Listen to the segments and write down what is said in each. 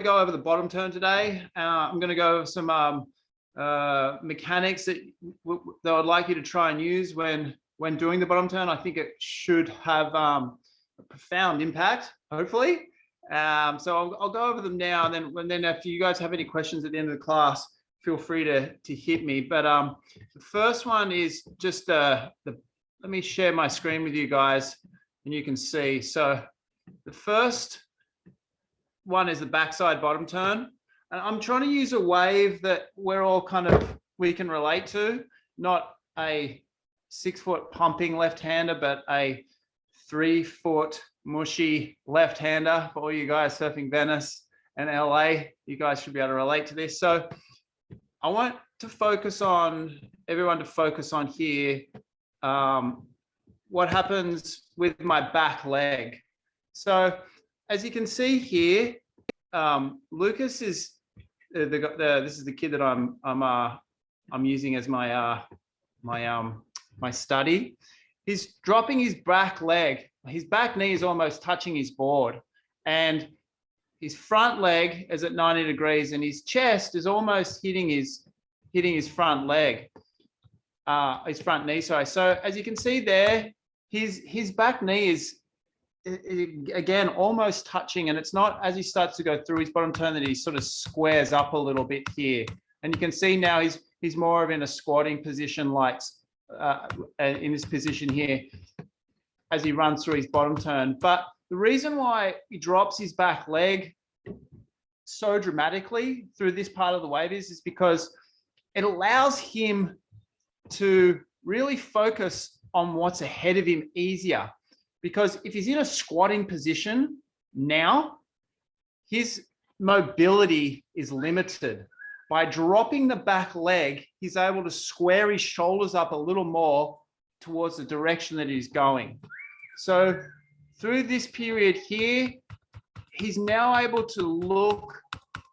go over the bottom turn today. I'm going to go over some mechanics that I'd like you to try and use when doing the bottom turn. I think it should have a profound impact, hopefully. So I'll go over them now, and then if you guys have any questions at the end of the class, feel free to hit me. But the first one is just let me share my screen with you guys, and you can see. So the first one is the backside bottom turn. And I'm trying to use a wave that we can relate to, not a 6-foot pumping left-hander, but a 3-foot mushy left-hander. For all you guys surfing Venice and LA, you guys should be able to relate to this. So I want everyone to focus on here, what happens with my back leg. So as you can see here, Lucas is this is the kid that I'm using as my my study. He's dropping his back leg. His back knee is almost touching his board, and his front leg is at 90 degrees, and his chest is almost hitting his front leg, his front knee. Sorry. So as you can see there, his back knee is again almost touching, and it's not as he starts to go through his bottom turn that he sort of squares up a little bit here. And you can see now he's more of in a squatting position, like in this position here, as he runs through his bottom turn. But the reason why he drops his back leg so dramatically through this part of the wave is because it allows him to really focus on what's ahead of him easier. Because if he's in a squatting position now, his mobility is limited. By dropping the back leg, he's able to square his shoulders up a little more towards the direction that he's going. So through this period here, he's now able to look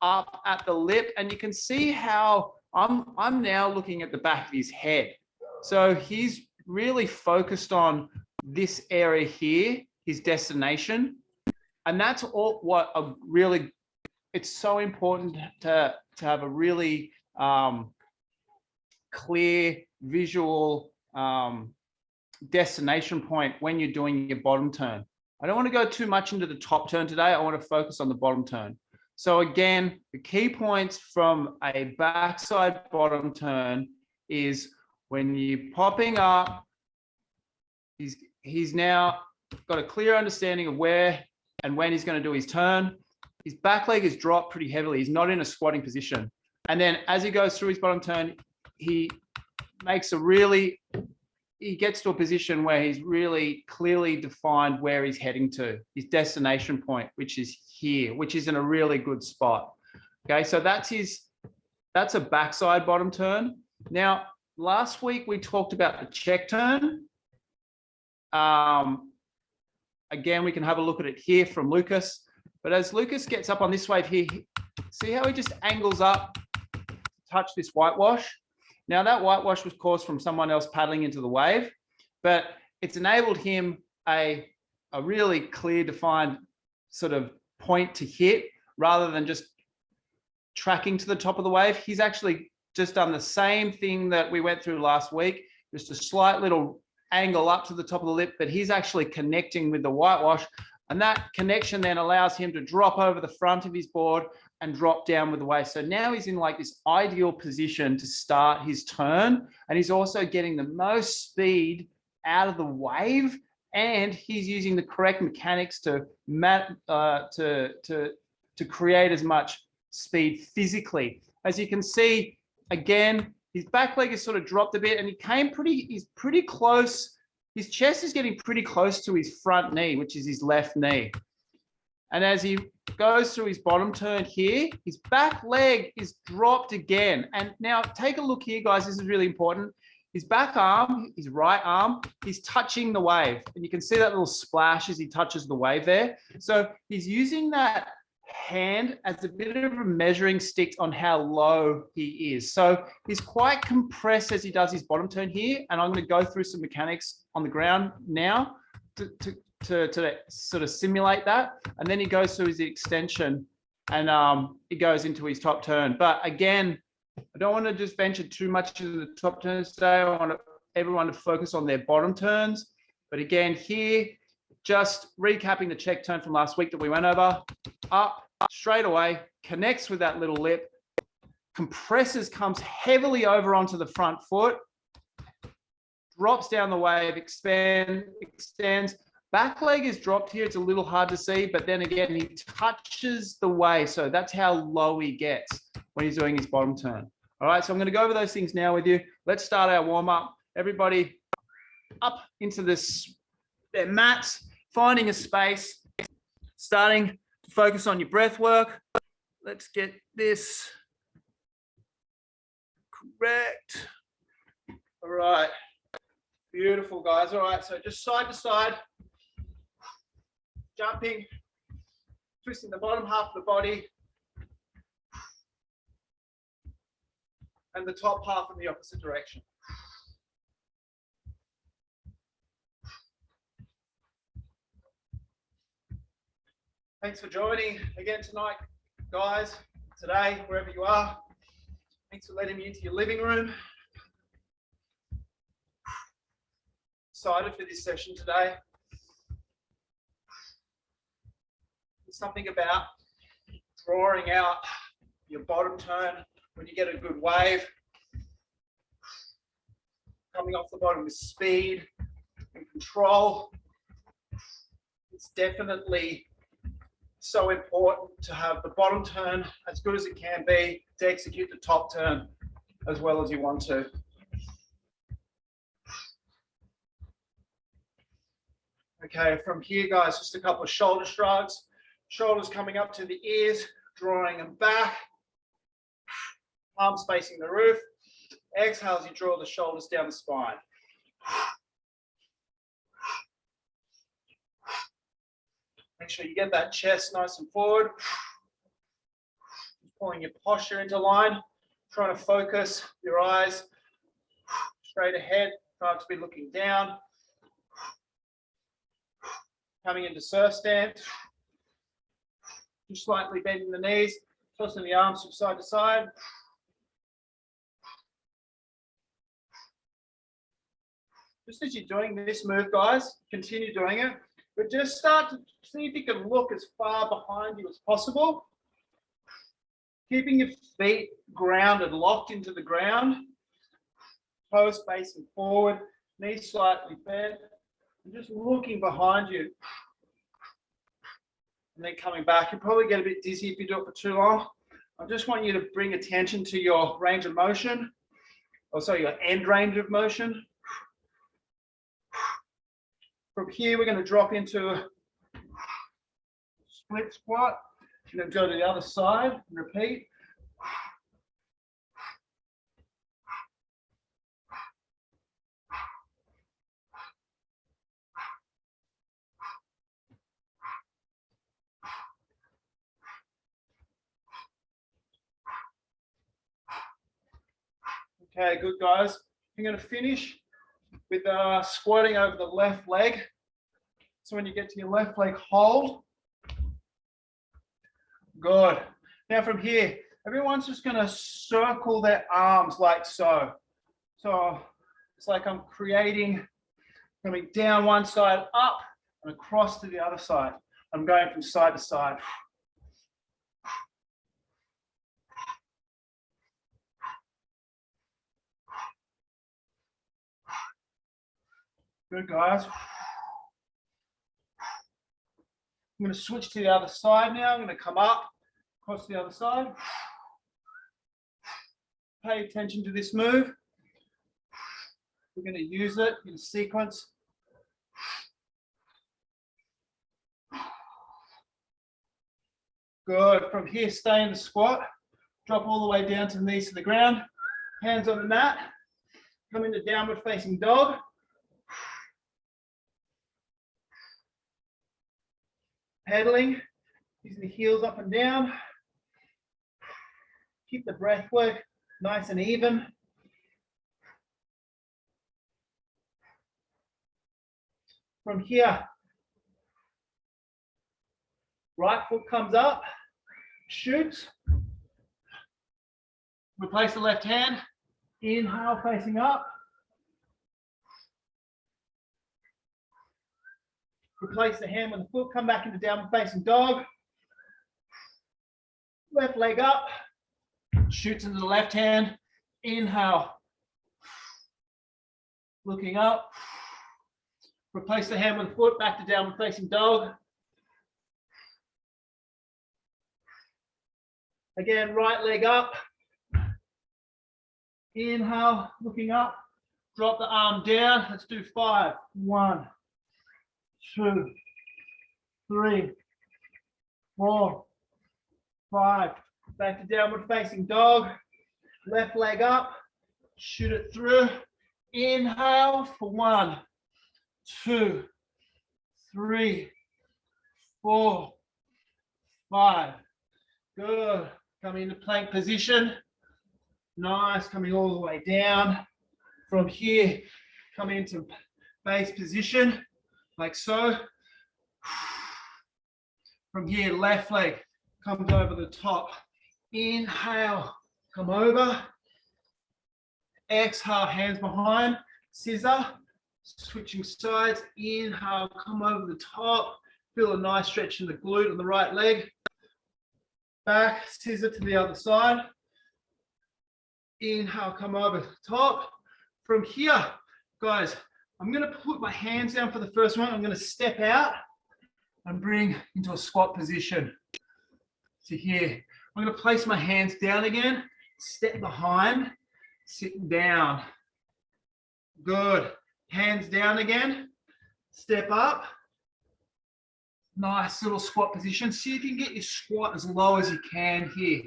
up at the lip, and you can see how I'm now looking at the back of his head. So he's really focused on this area here, his destination. And that's all what it's so important to have a really clear visual destination point when you're doing your bottom turn. I don't want to go too much into the top turn today. I want to focus on the bottom turn. So again, the key points from a backside bottom turn is when you're popping up, he's now got a clear understanding of where and when he's going to do his turn. His back leg is dropped pretty heavily. He's not in a squatting position. And then as he goes through his bottom turn, he gets to a position where he's really clearly defined where he's heading to, his destination point, which is here, which is in a really good spot. Okay, so that's a backside bottom turn. Now, last week we talked about the check turn. Again, we can have a look at it here from Lucas. But as Lucas gets up on this wave here, see how he just angles up to touch this whitewash? Now that whitewash was caused from someone else paddling into the wave, but it's enabled him a really clear, defined sort of point to hit rather than just tracking to the top of the wave. He's actually just done the same thing that we went through last week, just a slight little angle up to the top of the lip, but he's actually connecting with the whitewash. And that connection then allows him to drop over the front of his board and drop down with the wave. So now he's in like this ideal position to start his turn. And he's also getting the most speed out of the wave. And he's using the correct mechanics to create as much speed physically. As you can see, again, his back leg is sort of dropped a bit, and he's pretty close. His chest is getting pretty close to his front knee, which is his left knee. And as he goes through his bottom turn here, his back leg is dropped again. And now take a look here, guys. This is really important. His back arm, his right arm, he's touching the wave. And you can see that little splash as he touches the wave there. So he's using that hand as a bit of a measuring stick on how low he is. So he's quite compressed as he does his bottom turn here. And I'm going to go through some mechanics on the ground now to sort of simulate that. And then he goes through his extension and it goes into his top turn. But again, I don't want to just venture too much into the top turns today. I want everyone to focus on their bottom turns. But again, here, just recapping the check turn from last week that we went over, up, straight away, connects with that little lip, compresses, comes heavily over onto the front foot, drops down the wave, extends. Back leg is dropped here. It's a little hard to see, but then again, he touches the wave. So that's how low he gets when he's doing his bottom turn. All right, so I'm going to go over those things now with you. Let's start our warm-up. Everybody up into their mats, finding a space, starting to focus on your breath work. Let's get this correct. All right. Beautiful, guys. All right, so just side to side, jumping, twisting the bottom half of the body, and the top half in the opposite direction. Thanks for joining again tonight, guys, today, wherever you are. Thanks for letting me into your living room. Excited for this session today. There's something about drawing out your bottom turn when you get a good wave, coming off the bottom with speed and control. It's definitely so important to have the bottom turn as good as it can be to execute the top turn as well as you want to. Okay, from here, guys, just a couple of shoulder shrugs. Shoulders coming up to the ears, drawing them back. Arms facing the roof. Exhale as you draw the shoulders down the spine. Make sure you get that chest nice and forward. Pulling your posture into line. Trying to focus your eyes straight ahead. Try not to be looking down. Coming into surf stance. Just slightly bending the knees. Tossing the arms from side to side. Just as you're doing this move, guys, continue doing it. But just start to see if you can look as far behind you as possible. Keeping your feet grounded, locked into the ground. Toes facing forward, knees slightly bent. And just looking behind you. And then coming back. You'll probably get a bit dizzy if you do it for too long. I just want you to bring attention to your range of motion. Also your end range of motion. From here, we're going to drop into a split squat. And then go to the other side and repeat. Okay, good, guys. I'm going to finish with squatting over the left leg. So when you get to your left leg, hold. Good. Now from here, everyone's just going to circle their arms like so. So it's like I'm creating, coming down one side, up, and across to the other side. I'm going from side to side. Good, guys. I'm going to switch to the other side now. I'm going to come up, across the other side. Pay attention to this move. We're going to use it in sequence. Good. From here, stay in the squat. Drop all the way down to the knees to the ground. Hands on the mat. Come into downward facing dog. Pedaling, using the heels up and down. Keep the breath work nice and even. From here, right foot comes up, shoots. Replace the left hand. Inhale, facing up. Replace the hand with the foot. Come back into downward facing dog. Left leg up. Shoots into the left hand. Inhale. Looking up. Replace the hand with the foot. Back to downward facing dog. Again, right leg up. Inhale, looking up. Drop the arm down. Let's do 5. 1, 2, 3, 4, 5. Back to downward facing dog. Left leg up. Shoot it through. Inhale for 1, 2, 3, 4, 5. Good. Coming into plank position. Nice. Coming all the way down. From here, coming into base position, like so. From here, left leg comes over the top. Inhale, come over. Exhale, hands behind, scissor. Switching sides. Inhale, come over the top. Feel a nice stretch in the glute on the right leg. Back, scissor to the other side. Inhale, come over the top. From here, guys, I'm going to put my hands down for the first one. I'm going to step out and bring into a squat position to here. I'm going to place my hands down again, step behind, sitting down. Good. Hands down again, step up. Nice little squat position. See if you can get your squat as low as you can here.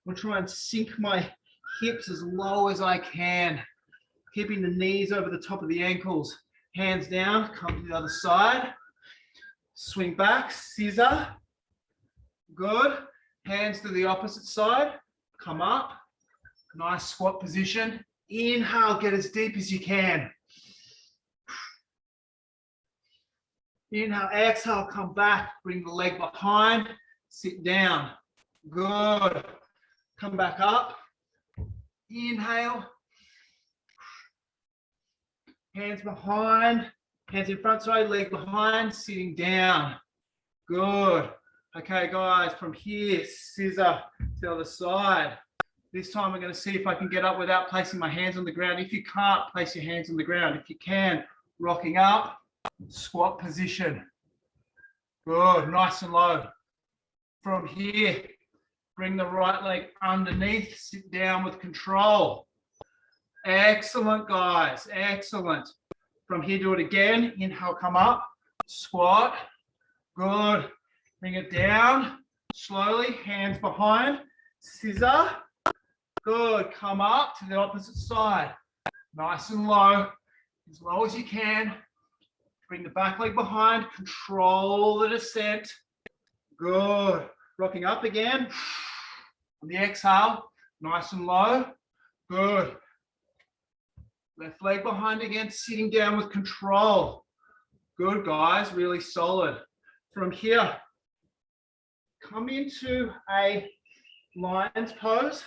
I'll try and sink my hips as low as I can. Keeping the knees over the top of the ankles. Hands down, come to the other side. Swing back, scissor. Good. Hands to the opposite side. Come up. Nice squat position. Inhale, get as deep as you can. Inhale, exhale, come back. Bring the leg behind. Sit down. Good. Come back up. Inhale. Hands behind. Hands in front, sorry, leg behind. Sitting down. Good. Okay, guys, from here, scissor to the other side. This time we're going to see if I can get up without placing my hands on the ground. If you can't, place your hands on the ground. If you can, rocking up. Squat position. Good, nice and low. From here, bring the right leg underneath, sit down with control. Excellent, guys, excellent. From here, do it again. Inhale, come up, squat. Good. Bring it down, slowly, hands behind, scissor. Good, come up to the opposite side. Nice and low as you can. Bring the back leg behind, control the descent. Good. Rocking up again. On the exhale, nice and low. Good. Left leg behind again, sitting down with control. Good, guys, really solid. From here, come into a lion's pose.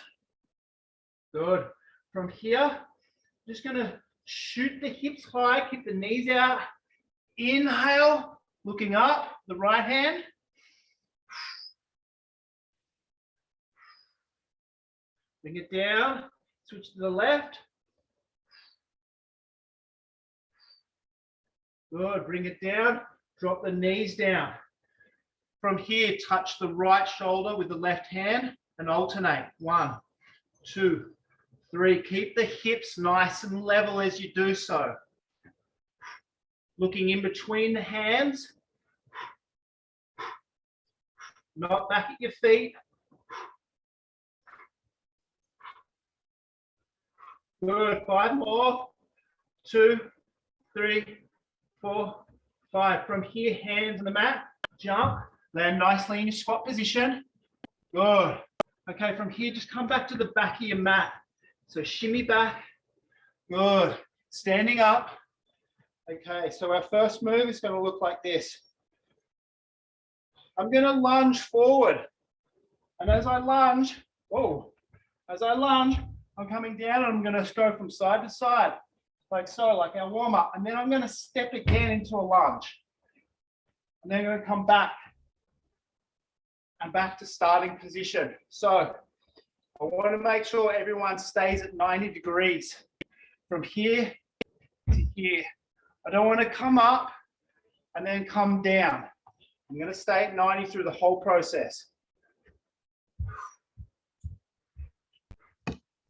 Good. From here, just gonna shoot the hips high, keep the knees out. Inhale, looking up, the right hand. Bring it down, switch to the left. Good, bring it down, drop the knees down. From here, touch the right shoulder with the left hand and alternate. 1, 2, 3. Keep the hips nice and level as you do so. Looking in between the hands. Not back at your feet. Good. 5 more. 2, 3, 4, 5. From here, hands on the mat. Jump. Land nicely in your squat position. Good. Okay, from here, just come back to the back of your mat. So shimmy back. Good. Standing up. Okay, so our first move is going to look like this. I'm going to lunge forward. And as I lunge, whoa, as I lunge, I'm coming down and I'm going to go from side to side, like so, like our warm up. And then I'm going to step again into a lunge. And then I'm going to come back and back to starting position. So I want to make sure everyone stays at 90 degrees from here to here. I don't want to come up and then come down. I'm going to stay at 90 through the whole process.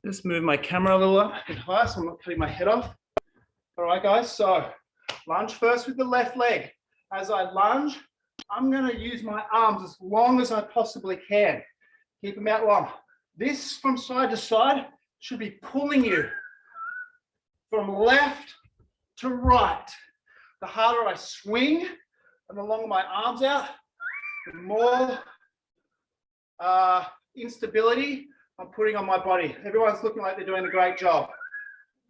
Just move my camera a little up and higher so I'm not cutting my head off. All right, guys, so lunge first with the left leg. As I lunge, I'm going to use my arms as long as I possibly can. Keep them out long. This from side to side should be pulling you from left to right. The harder I swing and the longer my arms out, the more instability I'm putting on my body. Everyone's looking like they're doing a great job.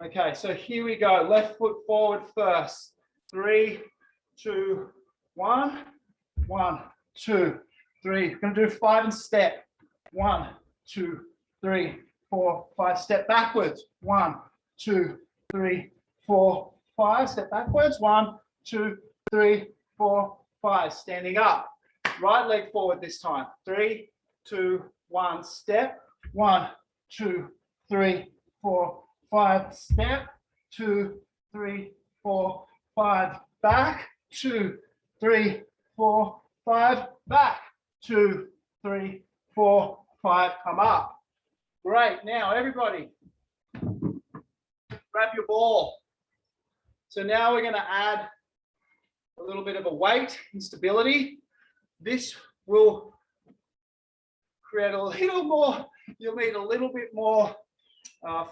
Okay, so here we go. Left foot forward first. 3, 2, 1. 1, 2, 3. We're going to do 5 and step. 1, 2, 3, 4, 5. Step backwards. 1, 2, 3, 4, 5. Step backwards. 1, 2, 3, 4, 5. Standing up. Right leg forward this time. 3, 2, 1. Step. 1, 2, 3, 4, 5. Step. 2, 3, 4, 5. Back. 2, 3, 4, 5. Back. 2, 3, 4, 5. Come up. Great. Now, everybody, grab your ball. So now we're going to add a little bit of a weight and stability. This will create a little more, you'll need a little bit more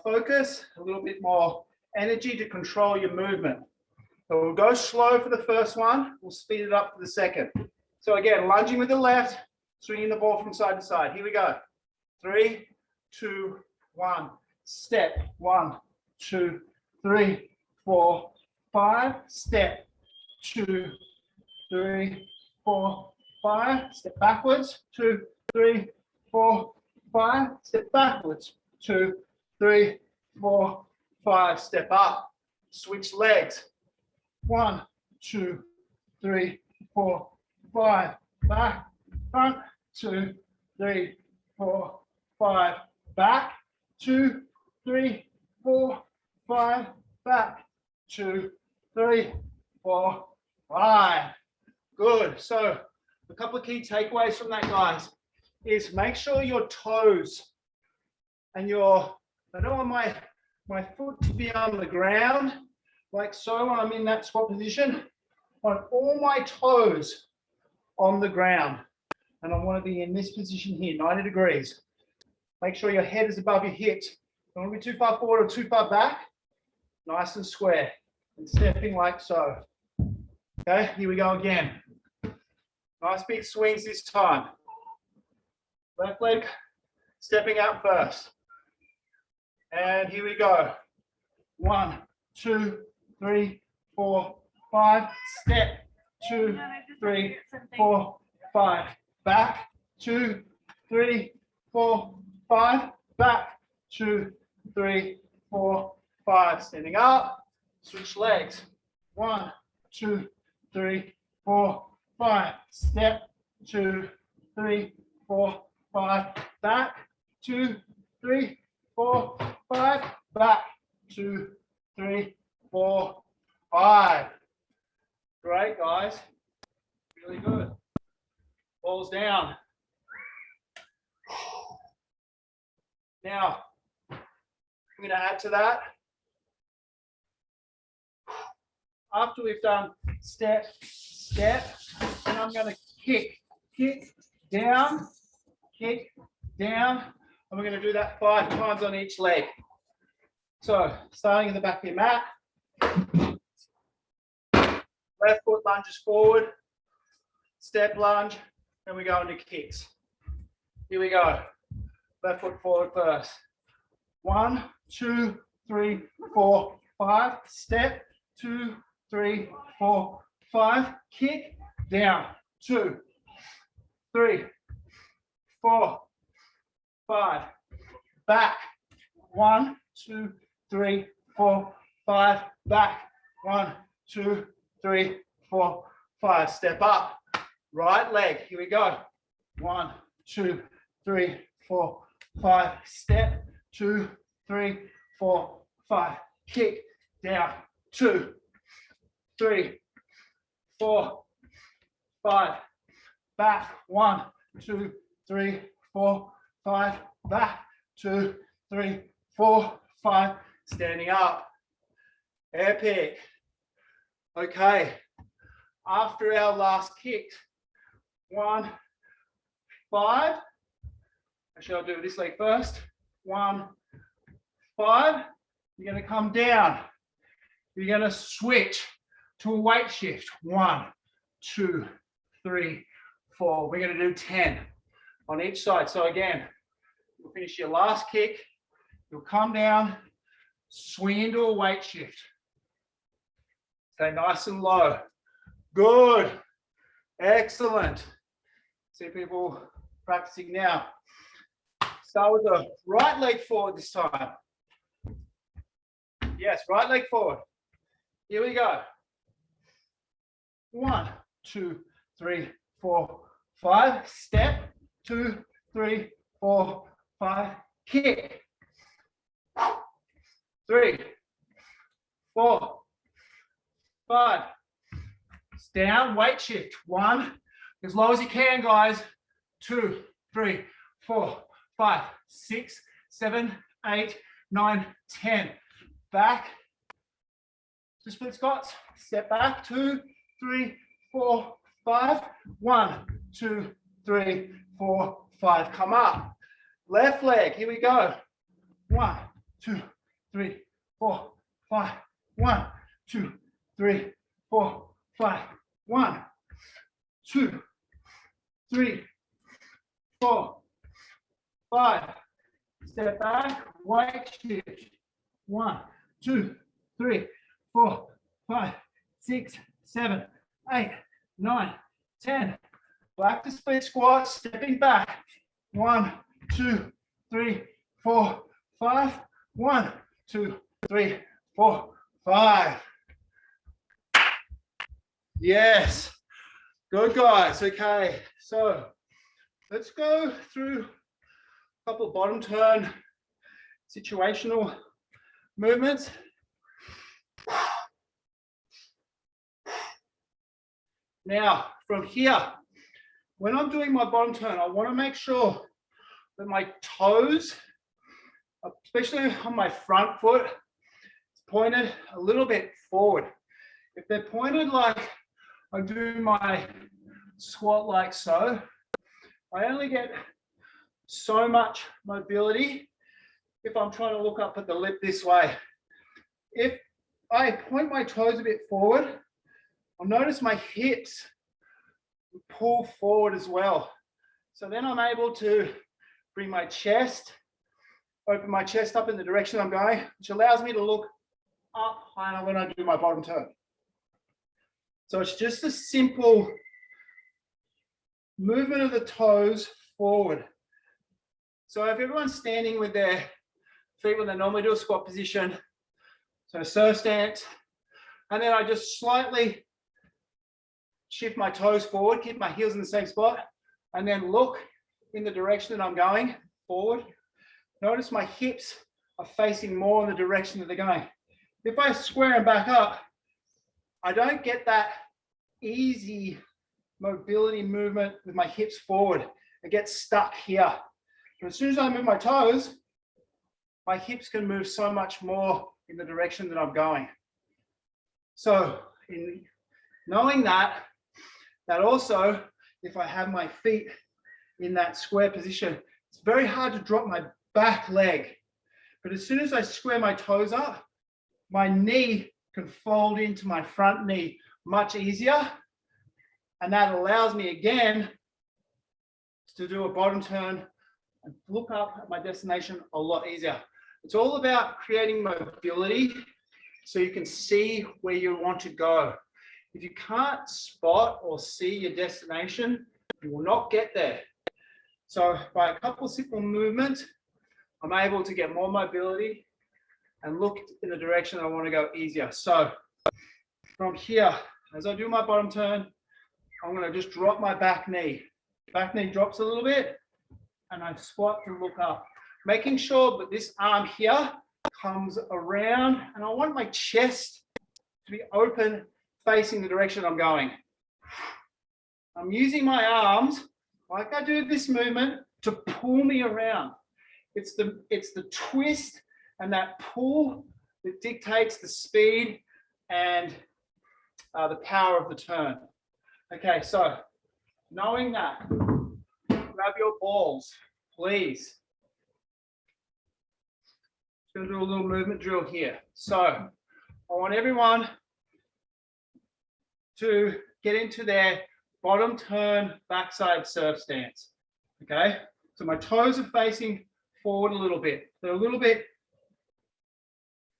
focus, a little bit more energy to control your movement. So we'll go slow for the first one. We'll speed it up for the second. So again, lunging with the left, swinging the ball from side to side. Here we go. 3, 2, 1. Step. 1, 2, 3, 4, 5. Step. 2, 3, 4, 5. Step backwards. 2, 3, 4, 5. Step backwards. 2, 3, 4, 5. Step up. Switch legs. 1, 2, 3, 4, 5. Back, front. 2, 3, 4, 5. Back. 2, 3, 4, 5. Back. 2, 3, 4, 5. Good. So a couple of key takeaways from that, guys, is make sure your toes and your, I don't want my foot to be on the ground like so when I'm in that squat position. I want all my toes on the ground. And I want to be in this position here, 90 degrees. Make sure your head is above your hips. Don't want to be too far forward or too far back. Nice and square. And stepping like so. Okay, here we go again. Nice big swings this time. Left leg stepping out first. And here we go. 1, 2, 3, 4, 5. Step. 2, 3, 4, 5. Back. 2, 3, 4, 5. Back. 2, 3, 4, 5. Standing up. Switch legs. 1, 2, 3, 4, 5. Step. 2, 3, 4, 5. Back. 2, 3, 4, 5. Back. 2, 3, 4, 5. Great, guys. Really good. Balls down. Now, I'm going to add to that. After we've done step, step, and I'm going to kick, down, and we're going to do that 5 times on each leg. So, starting in the back of your mat, left foot lunges forward, step lunge, and we go into kicks. Here we go. Left foot forward first. 1, 2, 3, 4, 5. Step. 2, 3, 4, 5. Kick. Down. 2, 3, 4, 5. Back. 1, 2, 3, 4, 5. Back. 1, 2, 3, 4, 5. Step up. Right leg. Here we go. 1, 2, 3, 4, 5. Step. 2, 3, 4, 5. Kick. Down. 2, 3, 4, 5. Back. 1, 2, 3, 4, 5. Back. 2, 3, 4, 5. Standing up. Epic. Okay. After our last kick, 1, 5. Actually, I'll do this leg first. 1, 5. You're going to come down. You're going to switch to a weight shift. 1, 2, 3, 4. We're going to do 10 on each side. So again, you'll finish your last kick. You'll come down, swing into a weight shift. Stay nice and low. Good. Excellent. See people practicing now. Start with the right leg forward this time. Yes, right leg forward. Here we go. 1, 2, 3, 4, 5. Step. 2, 3, 4, 5. Kick. 3, 4, 5. Down, weight shift. 1, as low as you can, guys. 2, 3, 4, 5, 6, 7, 8, 9, 10. Back to split squats. Step back. 2, 3, 4, 5. 1, 2, 3, 4, 5. Come up. Left leg. Here we go. 1, 2, 3, 4, 5. 1, 2, 3, 4, 5. 1, 2, 3, 4, 5. Step back. Weight shift. 1, 2, 3, 4, 5, 6, 7, 8, 9, 10. Back to split squats. Stepping back. 1, 2, 3, 4, 5. 1, 2, 3, 4, 5. Yes. Good, guys. Okay. So let's go through a couple of bottom turn situational movements. Now, from here, when I'm doing my bottom turn, I want to make sure that my toes, especially on my front foot, is pointed a little bit forward. If they're pointed like I do my squat like so, I only get so much mobility if I'm trying to look up at the lip this way. If I point my toes a bit forward, I'll notice my hips pull forward as well. So then I'm able to bring my chest, open my chest up in the direction I'm going, which allows me to look up higher when I do my bottom turn. So it's just a simple movement of the toes forward. So if everyone's standing with their feet when they normally do a squat position, so surf stance, and then I just slightly shift my toes forward, keep my heels in the same spot, and then look in the direction that I'm going forward. Notice my hips are facing more in the direction that they're going. If I square them back up, I don't get that easy mobility movement with my hips forward. It gets stuck here. But as soon as I move my toes, my hips can move so much more in the direction that I'm going. So in knowing that also, if I have my feet in that square position, it's very hard to drop my back leg. But as soon as I square my toes up, my knee can fold into my front knee much easier. And that allows me again to do a bottom turn and look up at my destination a lot easier. It's all about creating mobility so you can see where you want to go. If you can't spot or see your destination, you will not get there. So by a couple of simple movements, I'm able to get more mobility and look in the direction I want to go easier. So from here, as I do my bottom turn, I'm going to just drop my back knee. Back knee drops a little bit, and I squat to look up, making sure that this arm here comes around, and I want my chest to be open, facing the direction I'm going. I'm using my arms, like I do this movement, to pull me around. It's the twist and that pull that dictates the speed and the power of the turn. Okay, so knowing that, grab your balls, please. Just going to do a little movement drill here. So I want everyone to get into their bottom turn backside surf stance. Okay, so my toes are facing forward a little bit. They're a little bit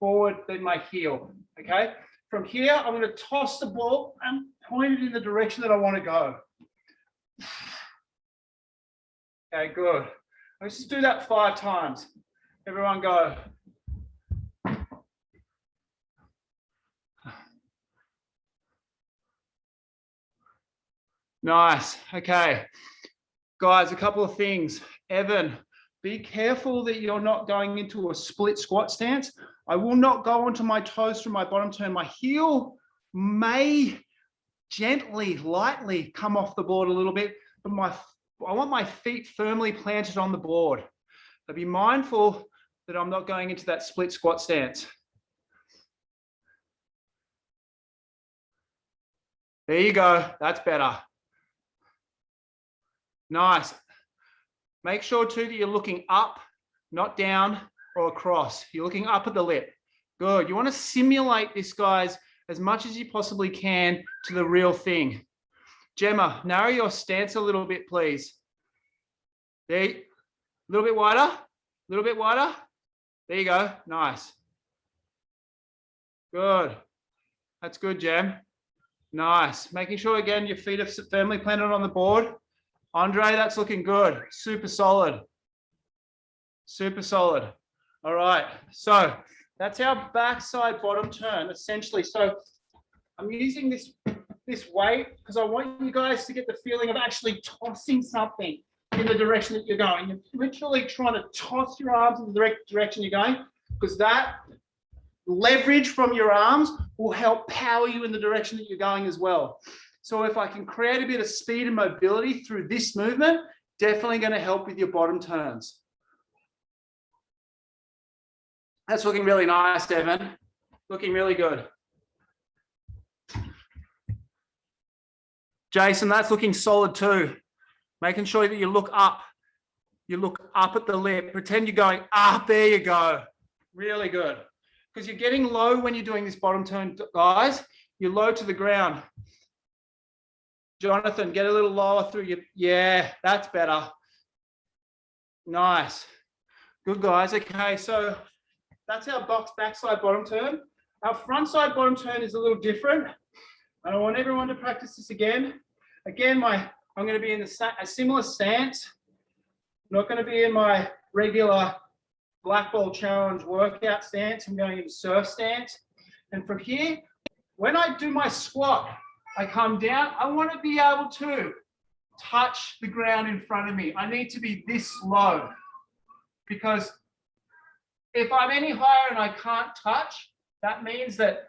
forward than my heel. Okay, from here, I'm going to toss the ball and point it in the direction that I want to go. Okay, good. Let's just do that 5 times. Everyone go. Nice. Okay. Guys, a couple of things. Evan, be careful that you're not going into a split squat stance. I will not go onto my toes from my bottom turn. My heel may gently, lightly come off the board a little bit, but I want my feet firmly planted on the board. So be mindful that I'm not going into that split squat stance. There you go. That's better. Nice. Make sure too that you're looking up, not down or across. You're looking up at the lip. Good. You want to simulate this, guys, as much as you possibly can to the real thing. Gemma, narrow your stance a little bit, please. There, a little bit wider, a little bit wider. There you go. Nice. Good. That's good, Gem. Nice. Making sure, again, your feet are firmly planted on the board. Andre, that's looking good. Super solid. Super solid. All right. So that's our backside bottom turn, essentially. So I'm using this weight because I want you guys to get the feeling of actually tossing something in the direction that you're going. You're literally trying to toss your arms in the direction you're going, because that leverage from your arms will help power you in the direction that you're going as well. So if I can create a bit of speed and mobility through this movement, definitely going to help with your bottom turns. That's looking really nice, Evan. Looking really good. Jason, that's looking solid too. Making sure that you look up. You look up at the lip. Pretend you're going up. There you go. Really good. Because you're getting low when you're doing this bottom turn, guys. You're low to the ground. Jonathan, get a little lower through your, yeah, that's better. Nice. Good, guys. Okay, so that's our backside bottom turn. Our front side bottom turn is a little different. And I want everyone to practice this again. Again, I'm going to be in a similar stance. I'm not going to be in my regular black ball challenge workout stance. I'm going into surf stance. And from here, when I do my squat, I come down. I want to be able to touch the ground in front of me. I need to be this low, because if I'm any higher and I can't touch, that means that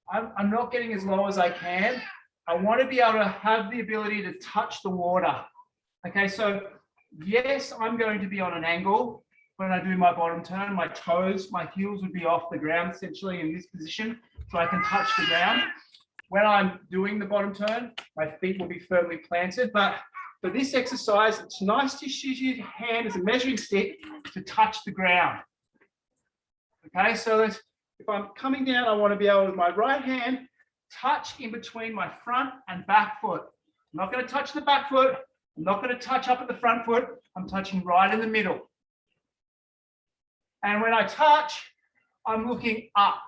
I'm not getting as low as I can. I want to be able to have the ability to touch the water. Okay, so yes, I'm going to be on an angle when I do my bottom turn. My toes, my heels would be off the ground essentially in this position, so I can touch the ground. When I'm doing the bottom turn, my feet will be firmly planted. But for this exercise, it's nice to use your hand as a measuring stick to touch the ground. Okay, so if I'm coming down, I want to be able to, my right hand, touch in between my front and back foot. I'm not going to touch the back foot. I'm not going to touch up at the front foot. I'm touching right in the middle. And when I touch, I'm looking up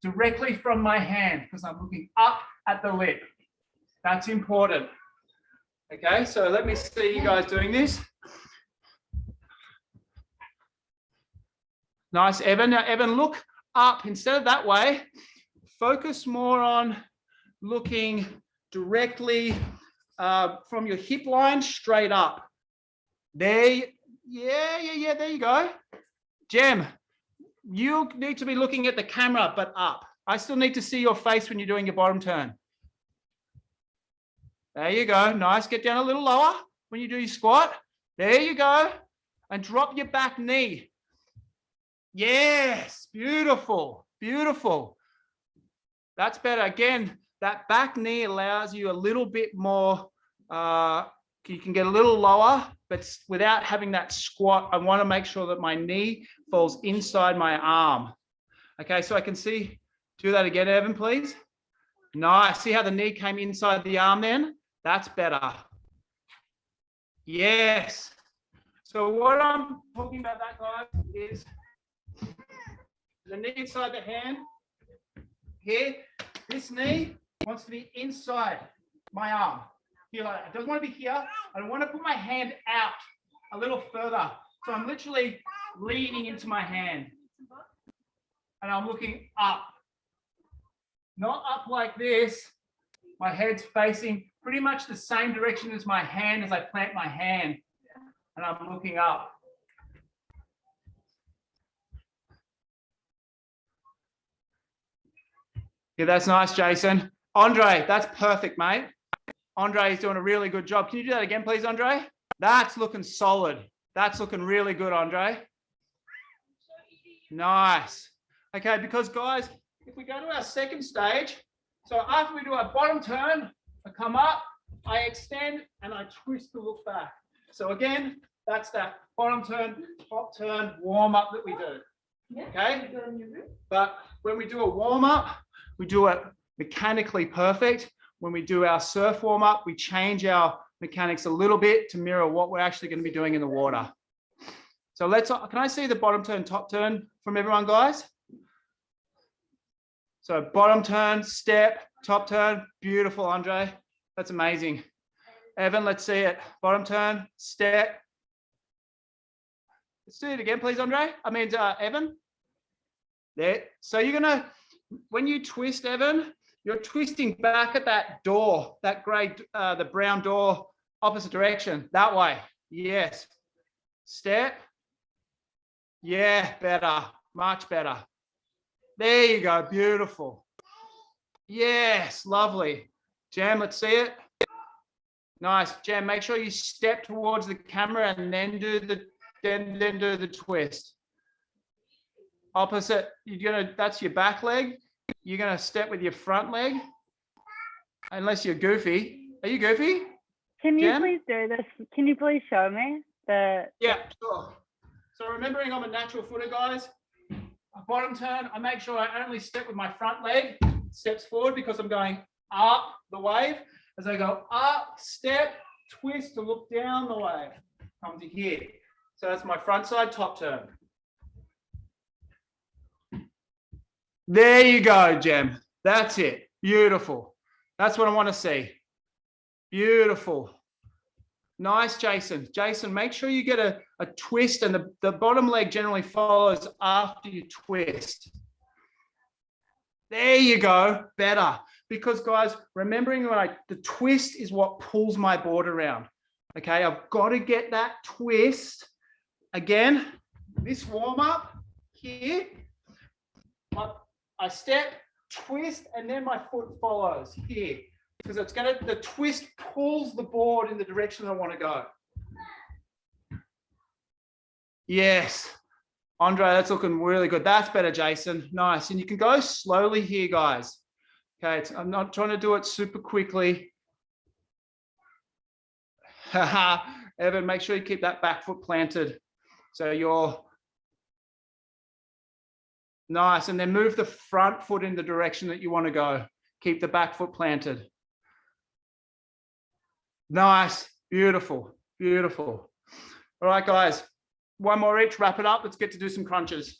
directly from my hand, because I'm looking up at the lip. That's important. Okay, so let me see you guys doing this. Nice, Evan. Now, Evan, look up instead of that way. Focus more on looking directly from your hip line straight up. There, yeah, there you go. Jem, you need to be looking at the camera, but up. I still need to see your face when you're doing your bottom turn. There you go. Nice. Get down a little lower when you do your squat. There you go. And drop your back knee. Yes. Beautiful. Beautiful. That's better. Again, that back knee allows you a little bit more, you can get a little lower, but without having that squat, I want to make sure that my knee falls inside my arm. Okay, so I can see, do that again, Evan, please. Nice. See how the knee came inside the arm then? That's better. Yes. So what I'm talking about that, guys, is the knee inside the hand. Here, this knee wants to be inside my arm. Here, like that. It doesn't want to be here. I don't want to put my hand out a little further. So I'm literally leaning into my hand. And I'm looking up. Not up like this. My head's facing pretty much the same direction as my hand as I plant my hand. And I'm looking up. Yeah, that's nice, Jason. Andre, that's perfect, mate. Andre is doing a really good job. Can you do that again, please, Andre? That's looking solid. That's looking really good, Andre. Nice. Okay, because guys, if we go to our second stage, so after we do our bottom turn, I come up, I extend, and I twist to look back. So again, that's that bottom turn, top turn, warm up that we do. Okay? But when we do a warm up, we do it mechanically perfect. When we do our surf warm up, we change our mechanics a little bit to mirror what we're actually going to be doing in the water. So can I see the bottom turn, top turn from everyone, guys? So bottom turn, step, top turn, beautiful, Andre. That's amazing. Evan, let's see it. Bottom turn, step. Let's do it again, please, Andre. Evan. There. So you're gonna, when you twist, Evan, you're twisting back at that door, that grey, the brown door, opposite direction, that way. Yes. Step. Yeah, better, much better. There you go, beautiful. Yes, lovely. Jam, let's see it. Nice, Jam. Make sure you step towards the camera and then do the twist. Opposite. That's your back leg. You're gonna step with your front leg. Unless you're goofy. Are you goofy? Can you Jam? please do this? Can you please show me the? Yeah, sure. So remembering I'm a natural footer, guys. A bottom turn, I make sure I only step with my front leg, steps forward because I'm going up the wave. As I go up, step, twist to look down the wave. Come to here. So that's my front side top turn. There you go, Jem. That's it. Beautiful. That's what I want to see. Beautiful. Nice, Jason. Jason, make sure you get a twist, and the bottom leg generally follows after you twist. There you go. Better. Because, guys, remembering the twist is what pulls my board around. Okay, I've got to get that twist. Again, this warm-up here, I step, twist, and then my foot follows here. Because the twist pulls the board in the direction I want to go. Yes. Andre, that's looking really good. That's better, Jason. Nice. And you can go slowly here, guys. Okay, I'm not trying to do it super quickly. Evan, make sure you keep that back foot planted. So you're nice. And then move the front foot in the direction that you want to go. Keep the back foot planted. Nice. Beautiful. Beautiful. All right, guys. One more each. Wrap it up. Let's get to do some crunches.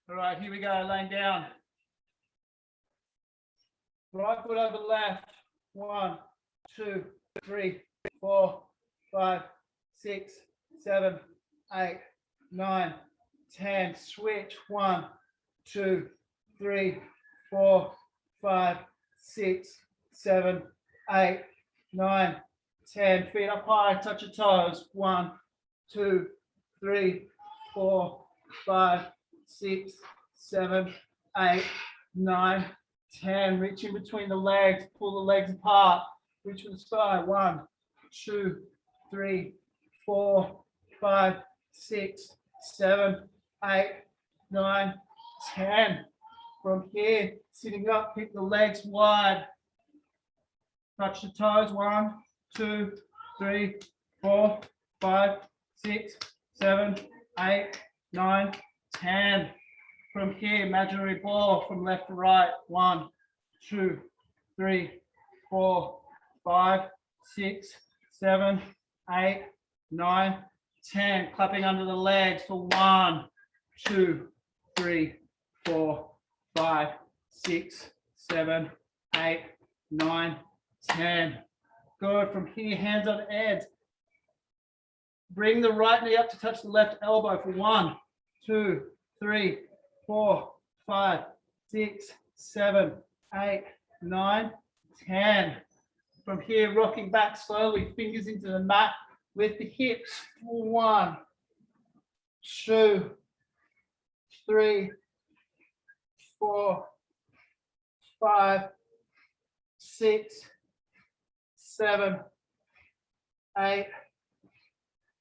All right, here we go. Laying down. Right foot over left. 1, 2, 3, 4, 5, 6, 7, 8, 9, 10. Switch. 1, 2, 3, 4, 5, 6, 7, 8, 9, 10. Feet up high, touch your toes. 1, 2, 3, 4, 5, 6, 7, 8, 9, 10. Reach in between the legs, pull the legs apart. Reach for the sky. 1, 2, 3, 4, 5, 6, 7, 8, 9, 10. From here, sitting up, keep the legs wide. Touch the toes. 1, 2, 3, 4, 5, 6, 7, 8, 9, 10. From here, imaginary ball from left to right. 1, 2, 3, 4, 5, 6, 7, 8, 9, 10. Clapping under the legs for 1, 2, 3, 4, 5, 6, 7, 8, 9, 10. Good. From here, hands on heads. Bring the right knee up to touch the left elbow for 1, 2, 3, 4, 5, 6, 7, 8, 9, 10. From here, rocking back slowly, fingers into the mat with the hips. 1, 2, 3, 4, 5, 6, 7, 8,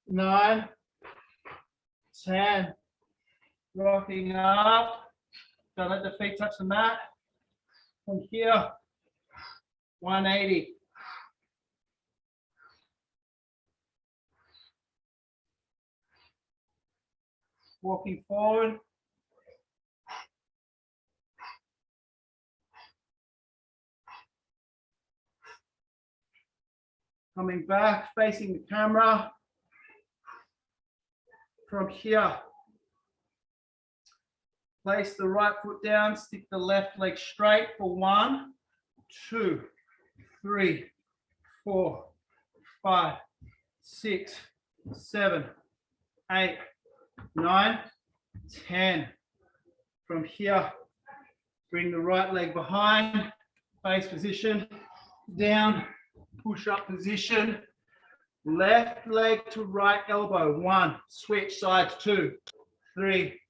9, 10. Rocking up. Don't let the feet touch the mat. From here, 180. Walking forward. Coming back, facing the camera. From here, place the right foot down, stick the left leg straight for 1, 2, 3, 4, 5, 6, 7, 8, 9, 10. From here, bring the right leg behind, face position, down, push up position, left leg to right elbow. 1, switch sides. 2, 3,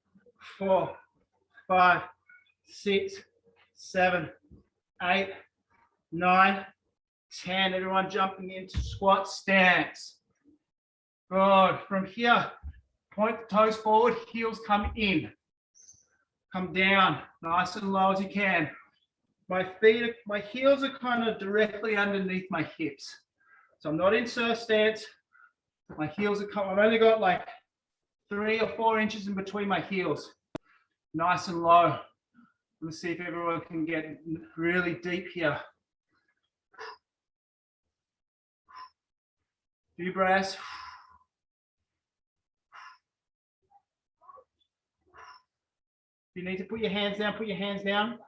4, 5, 6, 7, 8, 9, 10. Everyone jumping into squat stance. Good. From here, point the toes forward, heels come in. Come down, nice and low as you can. My heels are kind of directly underneath my hips. So I'm not in surf stance. My heels are I've only got like 3 or 4 inches in between my heels. Nice and low. Let's see if everyone can get really deep here. Few breaths. If you need to put your hands down, put your hands down.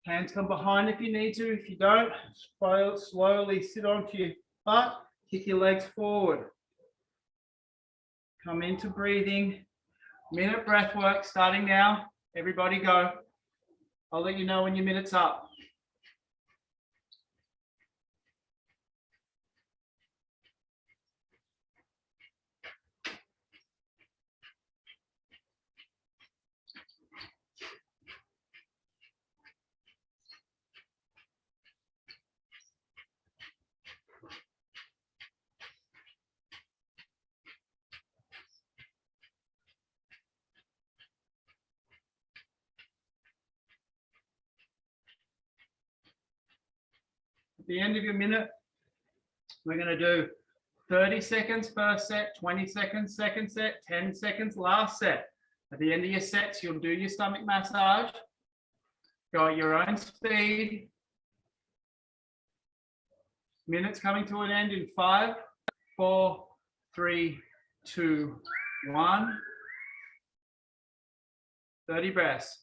Hands come behind if you need to. If you don't, slowly sit onto your butt, kick your legs forward. Come into breathing. Minute breath work starting now. Everybody go. I'll let you know when your minute's up. At the end of your minute, we're going to do 30 seconds first set, 20 seconds second set, 10 seconds last set. At the end of your sets, you'll do your stomach massage. Go at your own speed. Minutes coming to an end in 5, 4, 3, 2, 1. 30 breaths.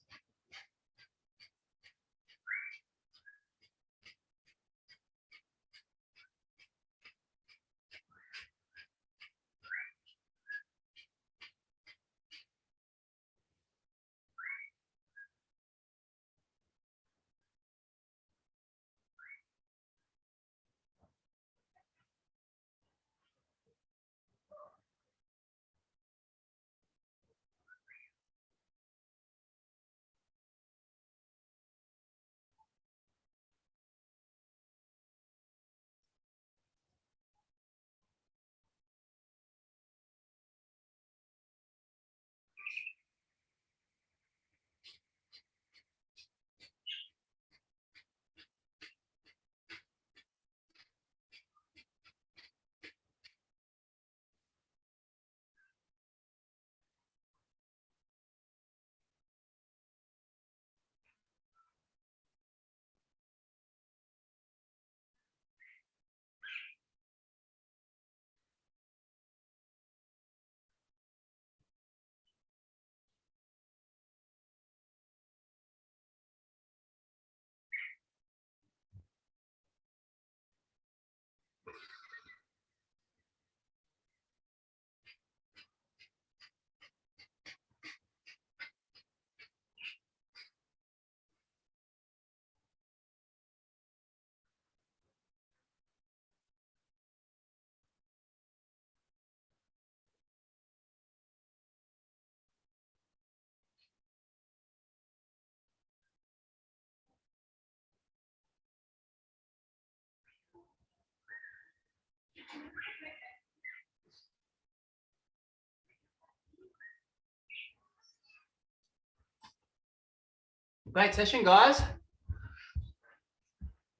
Great session, guys.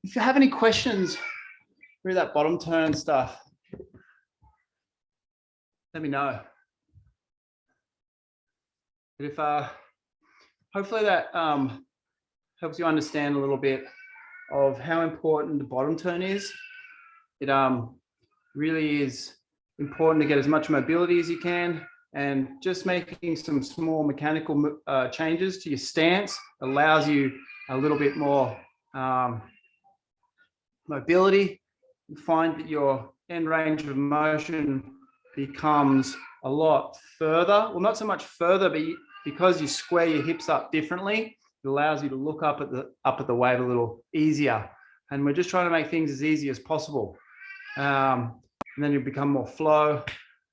If you have any questions through that bottom turn stuff, let me know. But if hopefully that helps you understand a little bit of how important the bottom turn is. It really is important to get as much mobility as you can, and just making some small mechanical changes to your stance allows you a little bit more mobility. You find that your end range of motion becomes a lot further. Well, not so much further, but because you square your hips up differently, it allows you to look up at the weight a little easier. And we're just trying to make things as easy as possible. And then you become more flow.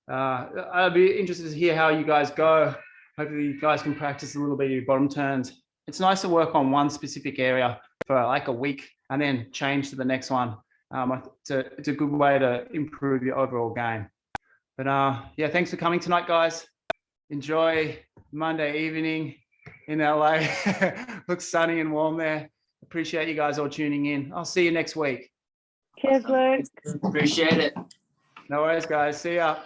I'd be interested to hear how you guys go. Hopefully you guys can practice a little bit of your bottom turns. It's nice to work on one specific area for like a week and then change to the next one. It's a good way to improve your overall game. But yeah, thanks for coming tonight, guys. Enjoy Monday evening in LA. Looks sunny and warm there. Appreciate you guys all tuning in. I'll see you next week. Cheers, Luke. Appreciate it. No worries, guys. See ya.